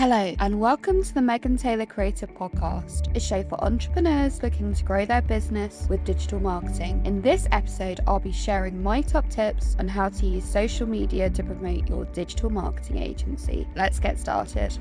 Hello, and welcome to the Megan Taylor Creative Podcast, a show for entrepreneurs looking to grow their business with digital marketing. In this episode, I'll be sharing my top tips on how to use social media to promote your digital marketing agency. Let's get started.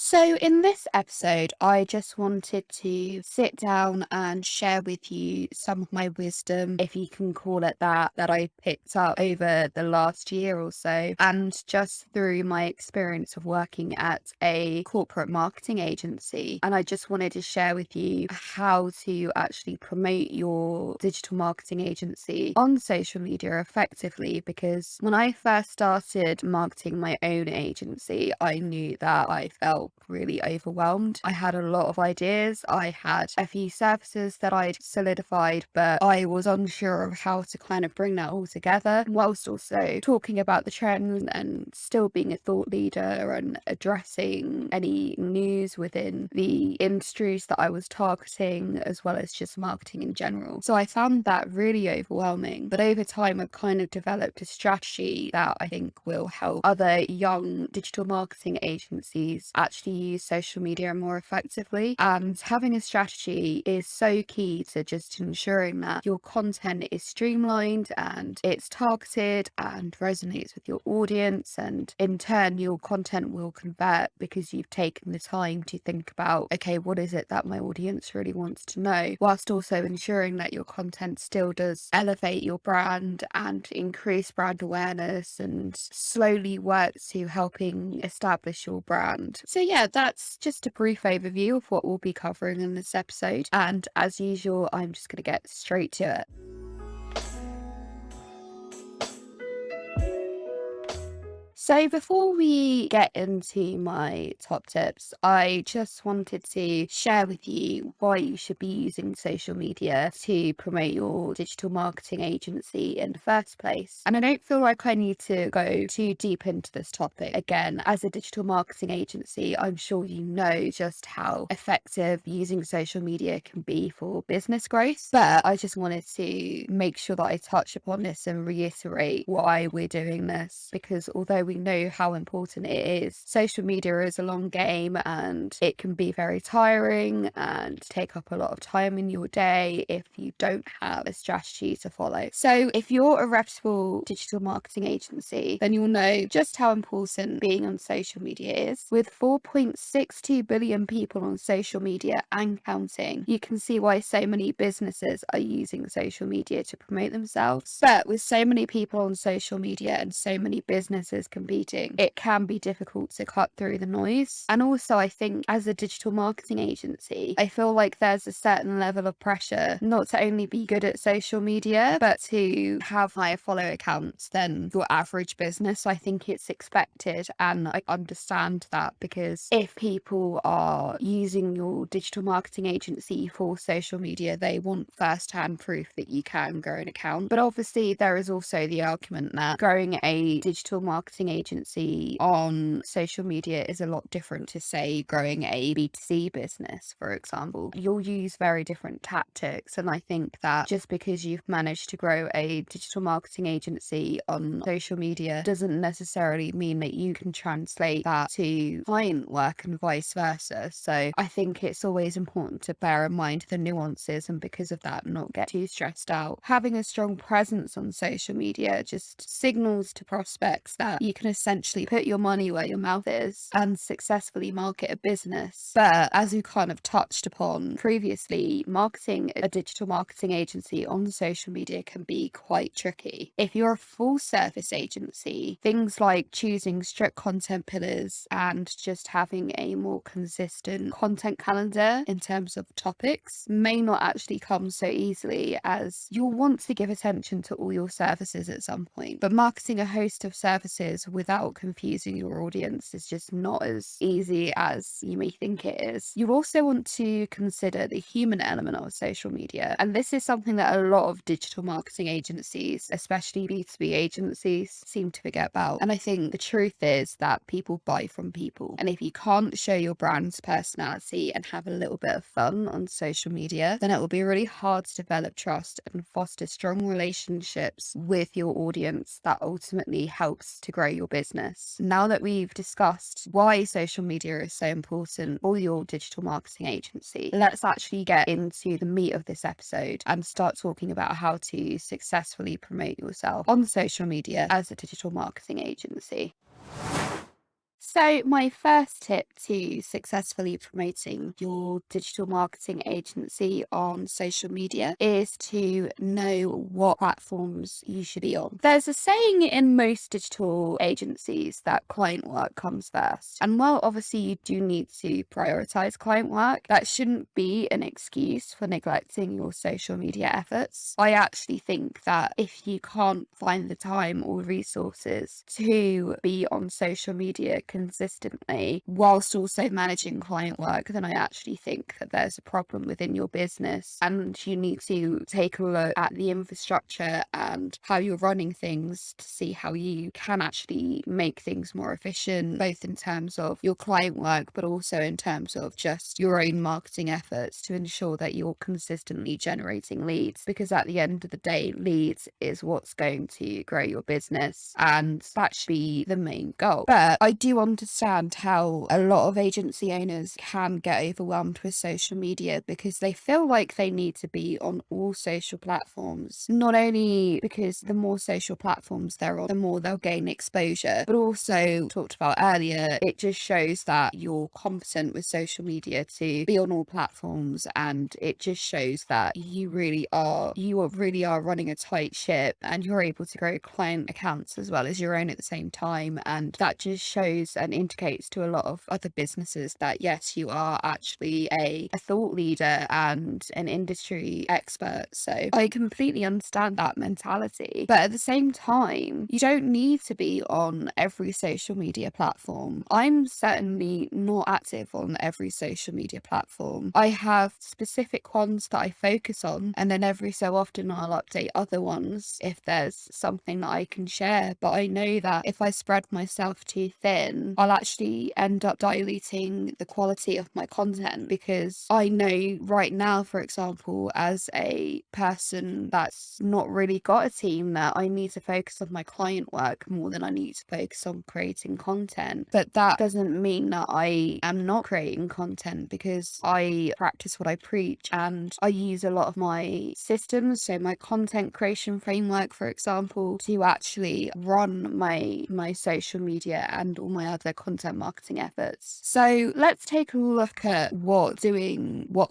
So, in this episode, I just wanted to sit down and share with you some of my wisdom, if you can call it that I picked up over the last year or so, and just through my experience of working at a corporate marketing agency. And I just wanted to share with you how to actually promote your digital marketing agency on social media effectively, because when I first started marketing my own agency, I knew that I felt really overwhelmed. I had a lot of ideas. I had a few services that I'd solidified, but I was unsure of how to kind of bring that all together, whilst also talking about the trends and still being a thought leader and addressing any news within the industries that I was targeting, as well as just marketing in general. So I found that really overwhelming. But over time, I've kind of developed a strategy that I think will help other young digital marketing agencies actually use social media more effectively. And having a strategy is so key to just ensuring that your content is streamlined and it's targeted and resonates with your audience. And in turn, your content will convert because you've taken the time to think about, okay, what is it that my audience really wants to know, whilst also ensuring that your content still does elevate your brand and increase brand awareness and slowly work to helping establish your brand. So yeah, that's just a brief overview of what we'll be covering in this episode. And as usual, I'm just going to get straight to it. So before we get into my top tips, I just wanted to share with you why you should be using social media to promote your digital marketing agency in the first place. And I don't feel like I need to go too deep into this topic. Again, as a digital marketing agency, I'm sure you know just how effective using social media can be for business growth. But I just wanted to make sure that I touch upon this and reiterate why we're doing this, because although we know how important it is, social media is a long game and it can be very tiring and take up a lot of time in your day if you don't have a strategy to follow. So if you're a reputable digital marketing agency, then you'll know just how important being on social media is. With 4.62 billion people on social media and counting, you can see why so many businesses are using social media to promote themselves. But with so many people on social media and so many businesses competing, it can be difficult to cut through the noise. And also, I think as a digital marketing agency, I feel like there's a certain level of pressure not to only be good at social media, but to have higher follower counts than your average business. I think it's expected, and I understand that, because if people are using your digital marketing agency for social media, they want first-hand proof that you can grow an account. But obviously, there is also the argument that growing a digital marketing agency on social media is a lot different to, say, growing a B2C business, for example. You'll use very different tactics. And I think that just because you've managed to grow a digital marketing agency on social media doesn't necessarily mean that you can translate that to client work and vice versa. So I think it's always important to bear in mind the nuances, and because of that, not get too stressed out. Having a strong presence on social media just signals to prospects that you can essentially put your money where your mouth is and successfully market a business. But as we kind of touched upon previously, marketing a digital marketing agency on social media can be quite tricky. If you're a full service agency, things like choosing strict content pillars and just having a more consistent content calendar in terms of topics may not actually come so easily, as you'll want to give attention to all your services at some point. But marketing a host of services without confusing your audience is just not as easy as you may think it is. You also want to consider the human element of social media. And this is something that a lot of digital marketing agencies, especially B2B agencies, seem to forget about. And I think the truth is that people buy from people. And if you can't show your brand's personality and have a little bit of fun on social media, then it will be really hard to develop trust and foster strong relationships with your audience that ultimately helps to grow your business. Now that we've discussed why social media is so important for your digital marketing agency, let's actually get into the meat of this episode and start talking about how to successfully promote yourself on social media as a digital marketing agency. So, my first tip to successfully promoting your digital marketing agency on social media is to know what platforms you should be on. There's a saying in most digital agencies that client work comes first. And while obviously you do need to prioritize client work, that shouldn't be an excuse for neglecting your social media efforts. I actually think that if you can't find the time or resources to be on social media consistently whilst also managing client work, then I actually think that there's a problem within your business and you need to take a look at the infrastructure and how you're running things to see how you can actually make things more efficient, both in terms of your client work, but also in terms of just your own marketing efforts to ensure that you're consistently generating leads. Because at the end of the day, leads is what's going to grow your business, and that should be the main goal. But I do understand how a lot of agency owners can get overwhelmed with social media because they feel like they need to be on all social platforms, not only because the more social platforms they're on, the more they'll gain exposure, but also talked about earlier, it just shows that you're competent with social media to be on all platforms, and it just shows that you really are running a tight ship and you're able to grow client accounts as well as your own at the same time. And that just shows and indicates to a lot of other businesses that yes, you are actually a thought leader and an industry expert. So I completely understand that mentality, but at the same time, you don't need to be on every social media platform. I'm certainly not active on every social media platform. I have specific ones that I focus on, and then every so often I'll update other ones if there's something that I can share. But I know that if I spread myself too thin, I'll actually end up diluting the quality of my content, because I know right now, for example, as a person that's not really got a team, that I need to focus on my client work more than I need to focus on creating content. But that doesn't mean that I am not creating content, because I practice what I preach and I use a lot of my systems, so my content creation framework, for example, to actually run my social media and all my other content marketing efforts. So let's take a look at what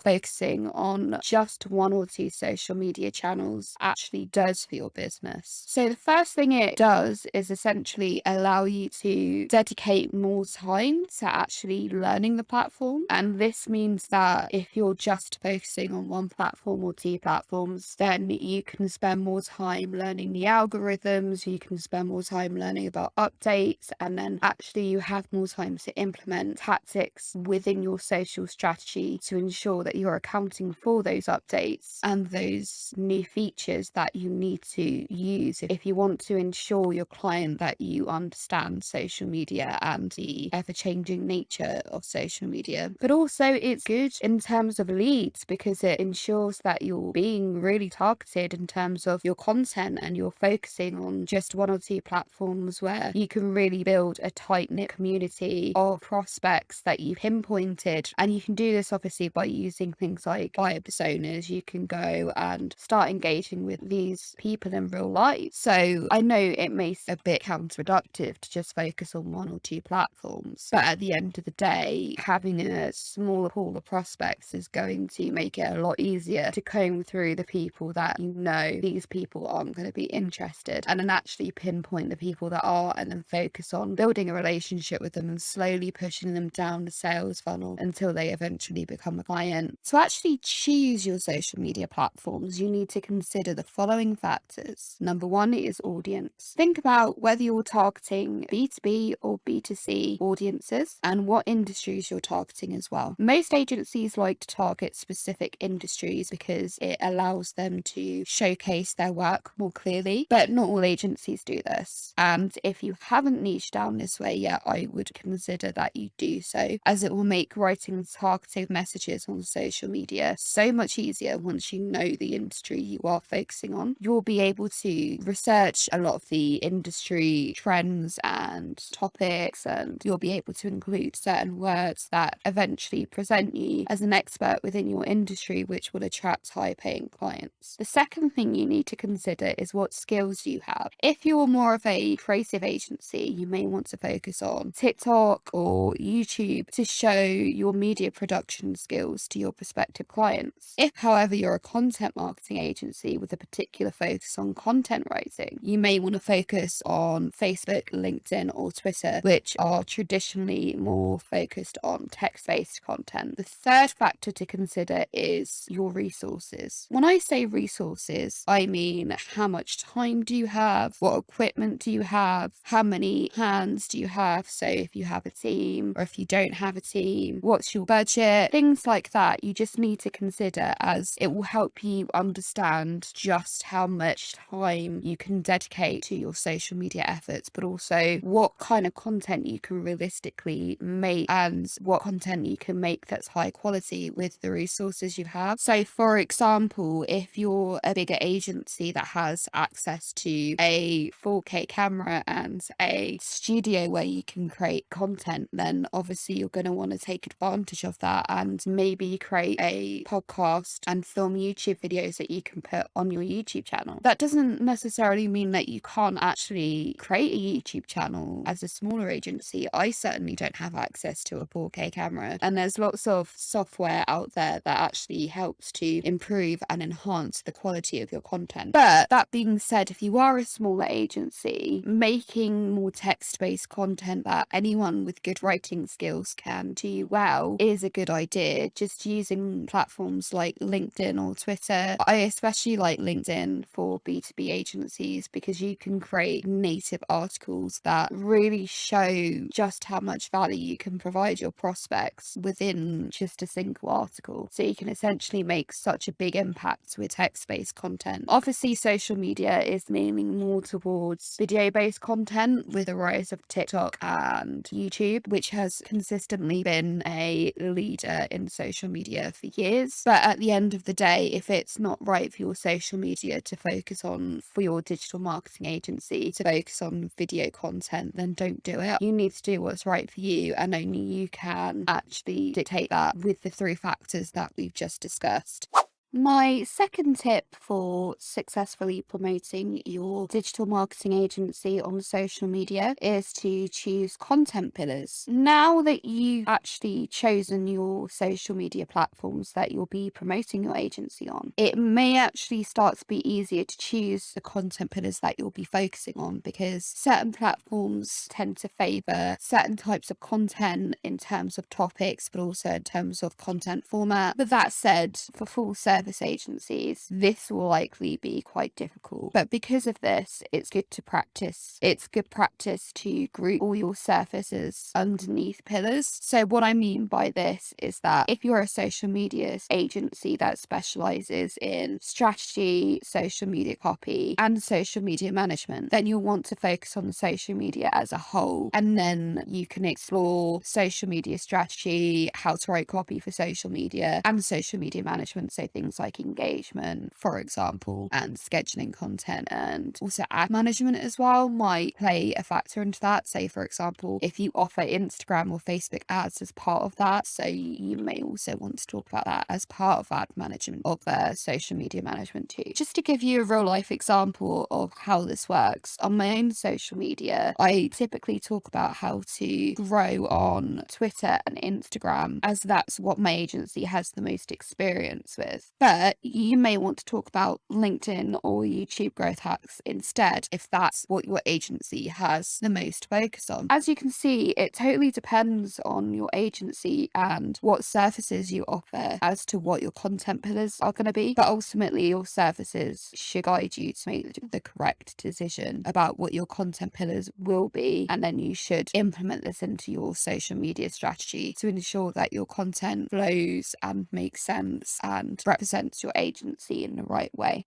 focusing on just one or two social media channels actually does for your business. So the first thing it does is essentially allow you to dedicate more time to actually learning the platform. And this means that if you're just focusing on one platform or two platforms, then you can spend more time learning the algorithms, you can spend more time learning about updates, and then actually you have more time to implement tactics within your social strategy to ensure that you're accounting for those updates and those new features that you need to use if you want to ensure your client that you understand social media and the ever-changing nature of social media. But also it's good in terms of leads, because it ensures that you're being really targeted in terms of your content and you're focusing on just one or two platforms where you can really build a tight-knit community of prospects that you've pinpointed. And you can do this obviously by using things like buyer personas. You can go and start engaging with these people in real life. So I know it may seem a bit counterproductive to just focus on one or two platforms, but at the end of the day, having a smaller pool of prospects is going to make it a lot easier to comb through the people that you know these people aren't going to be interested, and then actually pinpoint the people that are, and then focus on building a relationship with them and slowly pushing them down the sales funnel until they eventually become a client. To actually choose your social media platforms, you need to consider the following factors. Number one is audience. Think about whether you're targeting B2B or B2C audiences and what industries you're targeting as well. Most agencies like to target specific industries because it allows them to showcase their work more clearly, but not all agencies do this. And if you haven't niched down this way yet, media, I would consider that you do so, as it will make writing targeted messages on social media so much easier once you know the industry you are focusing on. You'll be able to research a lot of the industry trends and topics, and you'll be able to include certain words that eventually present you as an expert within your industry, which will attract high-paying clients. The second thing you need to consider is what skills you have. If you're more of a creative agency, you may want to focus on TikTok or YouTube to show your media production skills to your prospective clients. If, however, you're a content marketing agency with a particular focus on content writing, you may want to focus on Facebook, LinkedIn, or Twitter, which are traditionally more focused on text-based content. The third factor to consider is your resources. When I say resources, I mean how much time do you have? What equipment do you have? How many hands do you have? So if you have a team or if you don't have a team, what's your budget? Things like that you just need to consider, as it will help you understand just how much time you can dedicate to your social media efforts, but also what kind of content you can realistically make and what content you can make that's high quality with the resources you have. So for example, if you're a bigger agency that has access to a 4K camera and a studio where you can create content, then obviously you're going to want to take advantage of that and maybe create a podcast and film YouTube videos that you can put on your YouTube channel. That doesn't necessarily mean that you can't actually create a YouTube channel as a smaller agency. I certainly don't have access to a 4K camera, and there's lots of software out there that actually helps to improve and enhance the quality of your content. But that being said, if you are a smaller agency, making more text-based content that anyone with good writing skills can do well is a good idea. Just using platforms like LinkedIn or Twitter. I especially like LinkedIn for B2B agencies because you can create native articles that really show just how much value you can provide your prospects within just a single article. So you can essentially make such a big impact with text-based content. Obviously, social media is leaning more towards video-based content with the rise of TikTok and YouTube, which has consistently been a leader in social media for years. But at the end of the day, if it's not right for your social media to focus on, for your digital marketing agency to focus on video content, then don't do it. You need to do what's right for you, and only you can actually dictate that with the three factors that we've just discussed. My second tip for successfully promoting your digital marketing agency on social media is to choose content pillars. Now that you've actually chosen your social media platforms that you'll be promoting your agency on, it may actually start to be easier to choose the content pillars that you'll be focusing on, because certain platforms tend to favor certain types of content in terms of topics, but also in terms of content format. But that said, for full service agencies, this will likely be quite difficult. But because of this, it's good to practice. It's good practice to group all your services underneath pillars. So what I mean by this is that if you're a social media agency that specializes in strategy, social media copy, and social media management, then you'll want to focus on social media as a whole. And then you can explore social media strategy, how to write copy for social media, and social media management. So things like engagement, for example, and scheduling content, and also ad management as well might play a factor into that. Say, for example, if you offer Instagram or Facebook ads as part of that, so you may also want to talk about that as part of ad management, of social media management too. Just to give you a real life example of how this works, on my own social media, I typically talk about how to grow on Twitter and Instagram, as that's what my agency has the most experience with. But you may want to talk about LinkedIn or YouTube growth hacks instead, if that's what your agency has the most focus on. As you can see, it totally depends on your agency and what services you offer as to what your content pillars are going to be. But ultimately, your services should guide you to make the correct decision about what your content pillars will be. And then you should implement this into your social media strategy to ensure that your content flows and makes sense and represents your agency in the right way.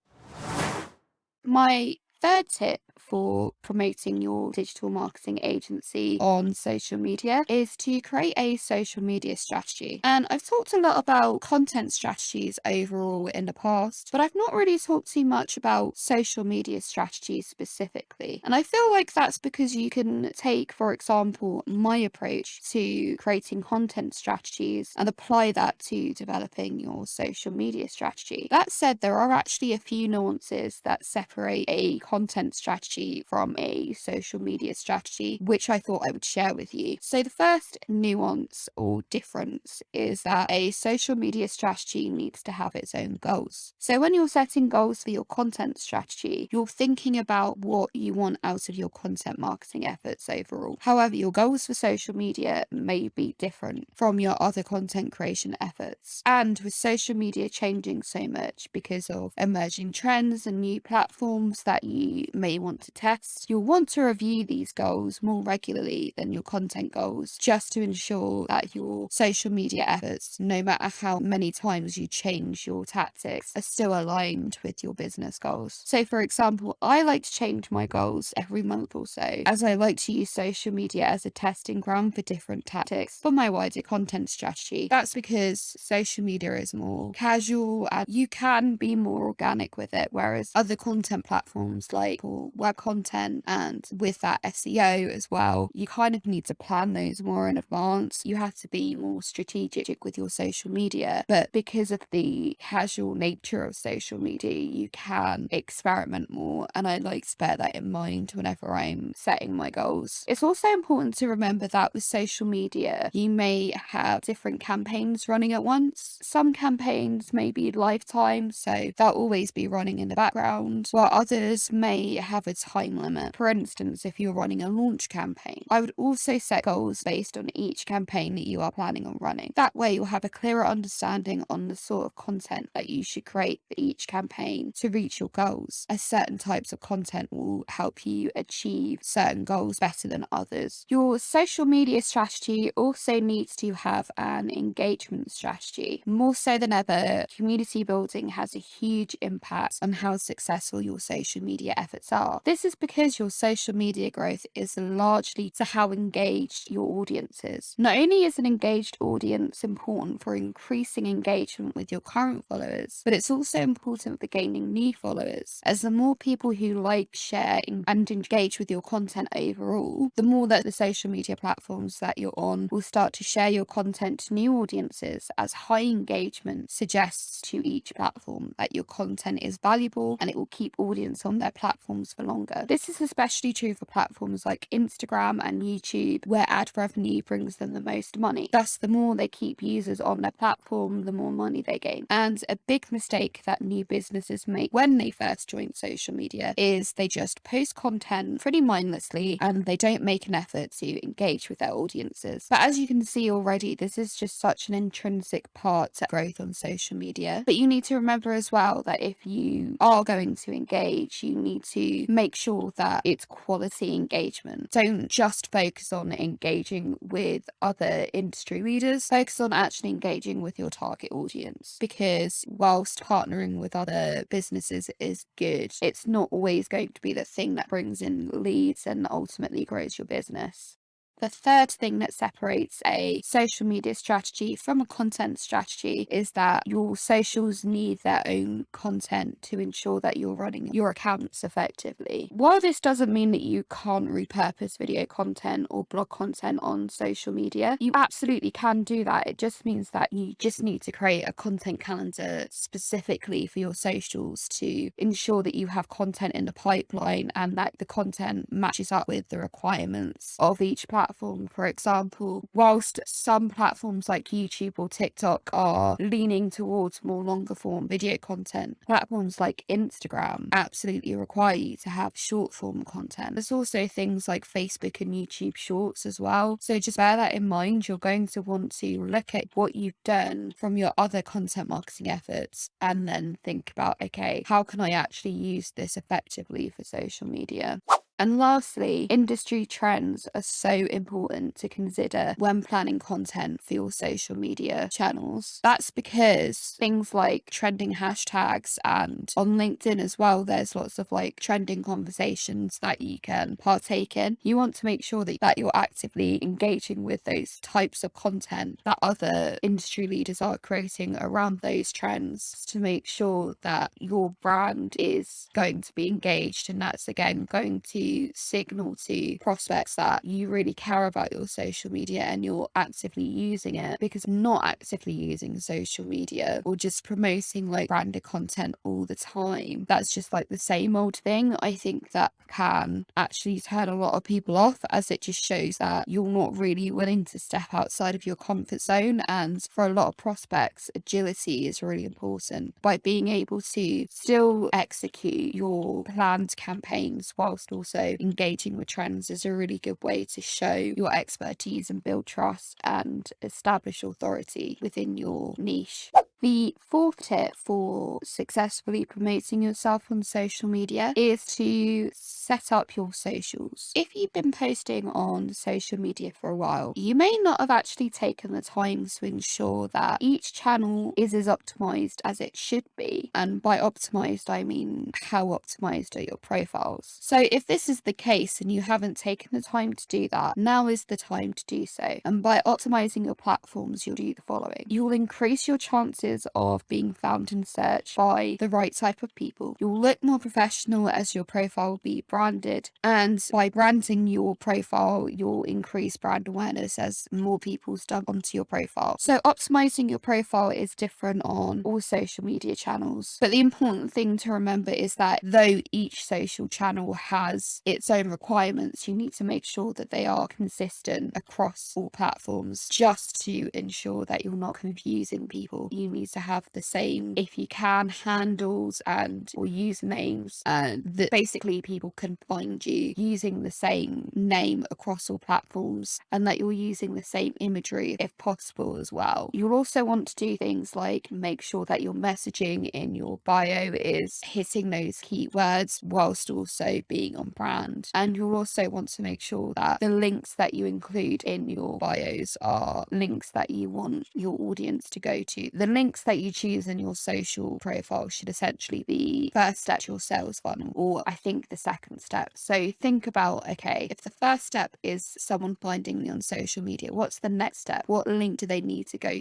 My third tip for promoting your digital marketing agency on social media is to create a social media strategy. And I've talked a lot about content strategies overall in the past, but I've not really talked too much about social media strategies specifically. And I feel like that's because you can take, for example, my approach to creating content strategies and apply that to developing your social media strategy. That said, there are actually a few nuances that separate a content strategy from a social media strategy, which I thought I would share with you. So the first nuance or difference is that a social media strategy needs to have its own goals. So when you're setting goals for your content strategy, you're thinking about what you want out of your content marketing efforts overall. However, your goals for social media may be different from your other content creation efforts. And with social media changing so much because of emerging trends and new platforms that you may want to test, you'll want to review these goals more regularly than your content goals, just to ensure that your social media efforts, no matter how many times you change your tactics, are still aligned with your business goals. So for example, I like to change my goals every month or so, as I like to use social media as a testing ground for different tactics for my wider content strategy. That's because social media is more casual and you can be more organic with it, whereas other content platforms like for web content and with that SEO as well, you kind of need to plan those more in advance. You have to be more strategic with your social media, but because of the casual nature of social media, you can experiment more, and I like to bear that in mind whenever I'm setting my goals. It's also important to remember that with social media, you may have different campaigns running at once. Some campaigns may be lifetime, so they'll always be running in the background, while others may have a time limit. For instance, if you're running a launch campaign, I would also set goals based on each campaign that you are planning on running. That way you'll have a clearer understanding on the sort of content that you should create for each campaign to reach your goals, as certain types of content will help you achieve certain goals better than others. Your social media strategy also needs to have an engagement strategy. More so than ever, community building has a huge impact on how successful your social media efforts are. This is because your social media growth is largely to how engaged your audience is. Not only is an engaged audience important for increasing engagement with your current followers, but it's also important for gaining new followers, as the more people who like, share, and engage with your content overall, the more that the social media platforms that you're on will start to share your content to new audiences, as high engagement suggests to each platform that your content is valuable and it will keep audience on their platforms for longer. This is especially true for platforms like Instagram and YouTube, where ad revenue brings them the most money. Thus, the more they keep users on their platform, the more money they gain. And a big mistake that new businesses make when they first join social media is they just post content pretty mindlessly and they don't make an effort to engage with their audiences. But as you can see already, this is just such an intrinsic part to growth on social media. But you need to remember as well that if you are going to engage, you need to make sure that it's quality engagement. Don't just focus on engaging with other industry leaders, focus on actually engaging with your target audience, because whilst partnering with other businesses is good, it's not always going to be the thing that brings in leads and ultimately grows your business. The third thing that separates a social media strategy from a content strategy is that your socials need their own content to ensure that you're running your accounts effectively. While this doesn't mean that you can't repurpose video content or blog content on social media, you absolutely can do that. It just means that you just need to create a content calendar specifically for your socials to ensure that you have content in the pipeline and that the content matches up with the requirements of each platform. For example, whilst some platforms like YouTube or TikTok are leaning towards more longer form video content, platforms like Instagram absolutely require you to have short form content. There's also things like Facebook and YouTube Shorts as well. So just bear that in mind. You're going to want to look at what you've done from your other content marketing efforts and then think about, okay, how can I actually use this effectively for social media? And lastly, industry trends are so important to consider when planning content for your social media channels. That's because things like trending hashtags, and on LinkedIn as well, there's lots of like trending conversations that you can partake in. You want to make sure that you're actively engaging with those types of content that other industry leaders are creating around those trends to make sure that your brand is going to be engaged, and that's again going to signal to prospects that you really care about your social media and you're actively using it. Because not actively using social media or just promoting like branded content all the time, that's just like the same old thing. I think that can actually turn a lot of people off, as it just shows that you're not really willing to step outside of your comfort zone. And for a lot of prospects, agility is really important. By being able to still execute your planned campaigns whilst also engaging with trends is a really good way to show your expertise and build trust and establish authority within your niche. The fourth tip for successfully promoting yourself on social media is to set up your socials. If you've been posting on social media for a while, you may not have actually taken the time to ensure that each channel is as optimized as it should be. And by optimized, I mean how optimized are your profiles. So if this is the case and you haven't taken the time to do that, now is the time to do so. And by optimizing your platforms, you'll do the following. You'll increase your chances of being found in search by the right type of people. You'll look more professional as your profile will be branded, and by branding your profile, you'll increase brand awareness as more people stumble onto your profile. So optimizing your profile is different on all social media channels, but the important thing to remember is that though each social channel has its own requirements, you need to make sure that they are consistent across all platforms, just to ensure that you're not confusing people. You need to have the same, if you can, handles and or usernames, and that basically people can find you using the same name across all platforms, and that you're using the same imagery if possible as well. You'll also want to do things like make sure that your messaging in your bio is hitting those keywords whilst also being on brand. And you'll also want to make sure that the links that you include in your bios are links that you want your audience to go to. The links that you choose in your social profile should essentially be first step to your sales funnel, or I think the second step. So think about, okay, if the first step is someone finding me on social media, what's the next step? What link do they need to go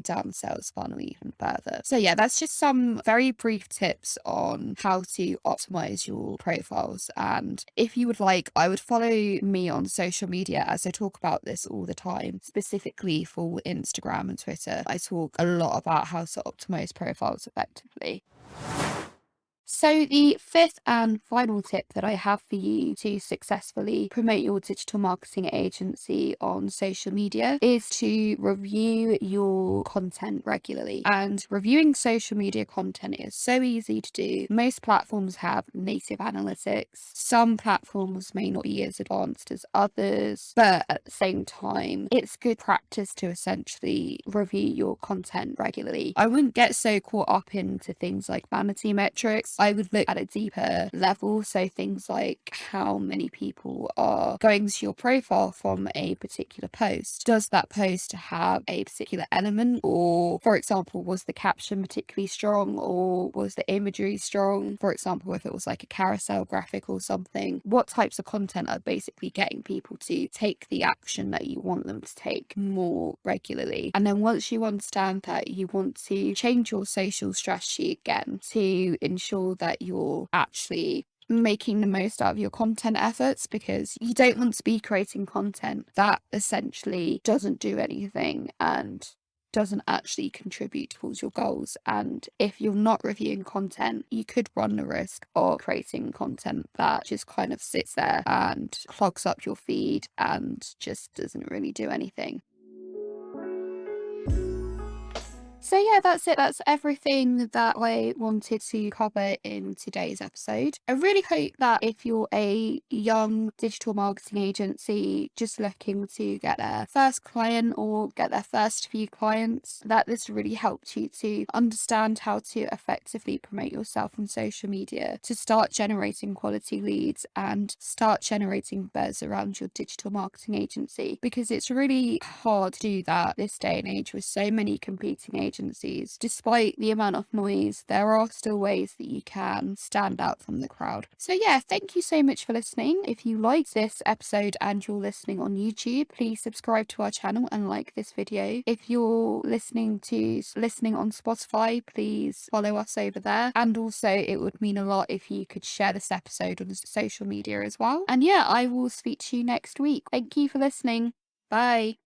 down the sales funnel even further? So yeah, that's just some very brief tips on how to optimize your profiles. And if you would like, I would follow me on social media, as I talk about this all the time, specifically for Instagram and Twitter. I talk a lot about how to optimize profiles effectively. So the fifth and final tip that I have for you to successfully promote your digital marketing agency on social media is to review your content regularly. And reviewing social media content is so easy to do. Most platforms have native analytics. Some platforms may not be as advanced as others, but at the same time, it's good practice to essentially review your content regularly. I wouldn't get so caught up into things like vanity metrics. I would look at a deeper level, so things like how many people are going to your profile from a particular post. Does that post have a particular element, or for example, was the caption particularly strong, or was the imagery strong? For example, if it was like a carousel graphic or something, what types of content are basically getting people to take the action that you want them to take more regularly? And then once you understand that, you want to change your social strategy again to ensure that you're actually making the most out of your content efforts, because you don't want to be creating content that essentially doesn't do anything and doesn't actually contribute towards your goals. And if you're not reviewing content, you could run the risk of creating content that just kind of sits there and clogs up your feed and just doesn't really do anything. So yeah, that's it. That's everything that I wanted to cover in today's episode. I really hope that if you're a young digital marketing agency just looking to get their first client or get their first few clients, that this really helped you to understand how to effectively promote yourself on social media to start generating quality leads and start generating buzz around your digital marketing agency, because it's really hard to do that this day and age with so many competing agencies. Despite the amount of noise, there are still ways that you can stand out from the crowd. So yeah, thank you so much for listening. If you liked this episode and you're listening on YouTube, please subscribe to our channel and like this video. If you're listening on Spotify, please follow us over there. And also it would mean a lot if you could share this episode on social media as well. And yeah, I will speak to you next week. Thank you for listening. Bye.